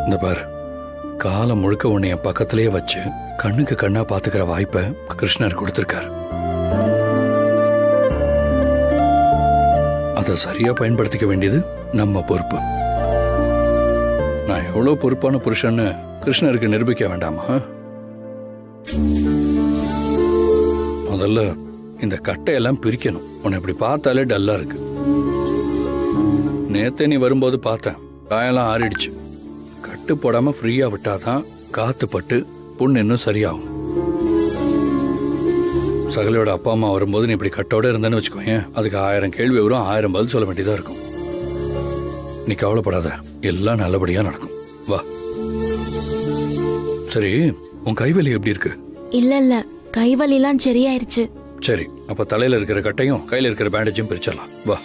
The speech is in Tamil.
இந்த பார், காலம் முழுக்க உன்னை என் பக்கத்திலேயே வச்சு கண்ணுக்கு கண்ணா பாத்துக்கிற வாய்ப்பை கிருஷ்ணர் கொடுத்திருக்காரு. அதை சரியா பயன்படுத்திக்க வேண்டியது நம்ம பொறுப்பு. நான் எவ்வளவு பொறுப்பான புருஷன்னு கிருஷ்ணருக்கு நிரூபிக்க வேண்டாமா? முதல்ல இந்த கட்டையெல்லாம் பிரிக்கணும். உன்னை இப்படி பார்த்தாலே டல்லா இருக்கு. நேத்தே நீ வரும்போது பார்த்தேன், காயெல்லாம் ஆறிடுச்சு. கட்டு போடாம ஃப்ரீயா விட்டாதான் காத்து பட்டு புண்ணு இன்னும் சரியாகும். சகலையோட அப்பா அம்மா வரும்போது நீ இப்படி கட்டோட இருந்தேன்னு வச்சுக்கோங்க, அதுக்கு 1000 கேள்வி வரும், 1000 பதில் சொல்ல வேண்டியதா இருக்கும். நீ கவலைப்படாத, எல்லாம் நல்லபடியா நடக்கும். வா. சரி, உன் கைவலி எப்படி இருக்கு? இல்ல கைவலிலாம் சரியாயிருச்சு. சரி, அப்ப தலையில இருக்கிற கட்டையும் கையில இருக்கிற பேண்டேஜும் பிரிச்சிடலாம். வா.